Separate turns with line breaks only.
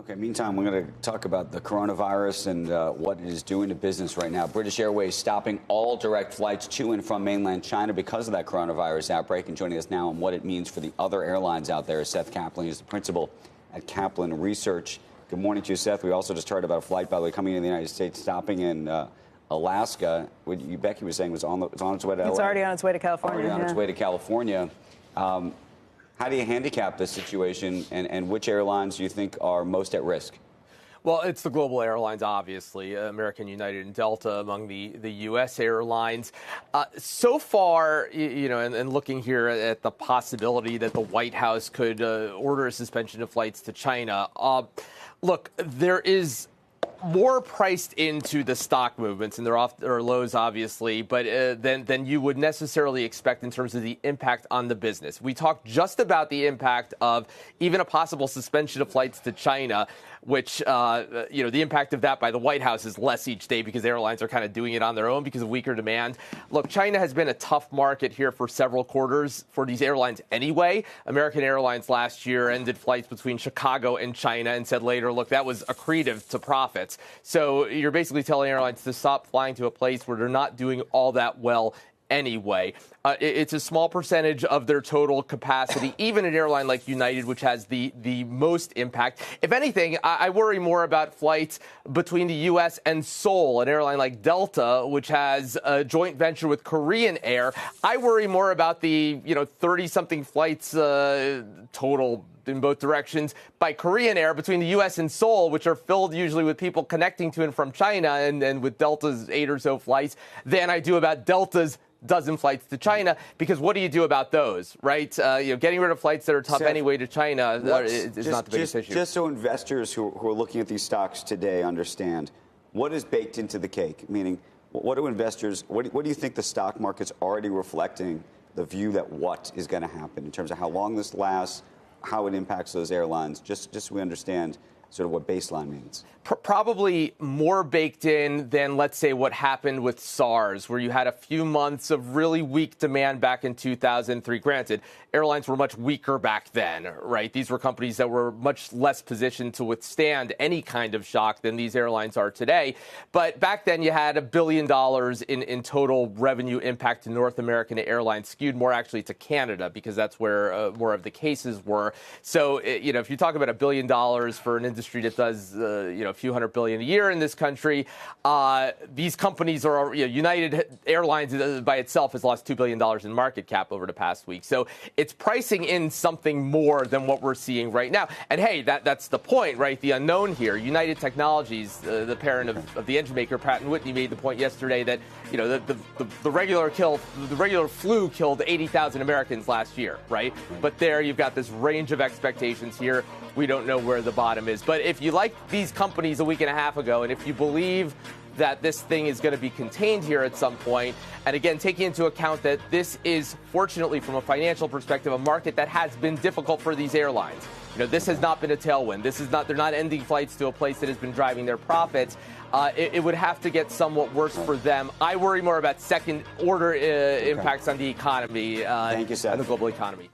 Okay, meantime, we're going to talk about the coronavirus and what it is doing to business right now. British Airways stopping all direct flights to and from mainland China because of that coronavirus outbreak. And joining us now on what it means for the other airlines out there is Seth Kaplan. He's the principal at Kaplan Research. Good morning to you, Seth. We also just heard about a flight, by the way, coming into the United States, stopping in Alaska. Becky was saying it's on its way to LA.
It's already on its way to California.
Already on its way to California. How do you handicap this situation, and which airlines do you think are most at risk?
Well, it's the global airlines, obviously, American, United, and Delta among the U.S. airlines. So far, and looking here at the possibility that the White House could order a suspension of flights to China, look, there is more priced into the stock movements, and they're off or lows, obviously, but than you would necessarily expect in terms of the impact on the business. We talked just about the impact of even a possible suspension of flights to China, which, the impact of that by the White House is less each day because airlines are kind of doing it on their own because of weaker demand. Look, China has been a tough market here for several quarters for these airlines anyway. American Airlines last year ended flights between Chicago and China and said later, look, that was accretive to profits. So you're basically telling airlines to stop flying to a place where they're not doing all that well anyway. It's a small percentage of their total capacity, even an airline like United, which has the most impact. If anything, I worry more about flights between the U.S. and Seoul, an airline like Delta, which has a joint venture with Korean Air. I worry more about the 30-something flights total in both directions by Korean Air between the U.S. and Seoul, which are filled usually with people connecting to and from China, and with Delta's 8 or so flights, than I do about Delta's dozen flights to China, because what do you do about those, right? Getting rid of flights that are tough anyway to China is not the biggest issue.
Just so investors who are looking at these stocks today understand, what is baked into the cake? Meaning, what do investors, what do you think the stock market's already reflecting the view that what is going to happen in terms of how long this lasts, how it impacts those airlines, just so we understand sort of what baseline means?
Probably more baked in than, let's say, what happened with SARS, where you had a few months of really weak demand back in 2003. Granted, airlines were much weaker back then, right? These were companies that were much less positioned to withstand any kind of shock than these airlines are today. But back then, you had $1 billion in total revenue impact to North American airlines, skewed more actually to Canada, because that's where more of the cases were. So, if you talk about $1 billion for an industry that does, a few $100 billion a year in this country, these companies are, United Airlines by itself has lost $2 billion in market cap over the past week. So it's pricing in something more than what we're seeing right now. And hey, that's the point, right? The unknown here. United Technologies, the parent of the engine maker Pratt & Whitney, made the point yesterday that, the regular flu killed 80,000 Americans last year, right? But there you've got this range of expectations here. We don't know where the bottom is. But if you like these companies a week and a half ago, and if you believe that this thing is going to be contained here at some point, and again, taking into account that this is, fortunately, from a financial perspective, a market that has been difficult for these airlines. This has not been a tailwind. They're not ending flights to a place that has been driving their profits. It would have to get somewhat worse for them. I worry more about second-order impacts on the economy,
Thank you, Seth.
and the global economy.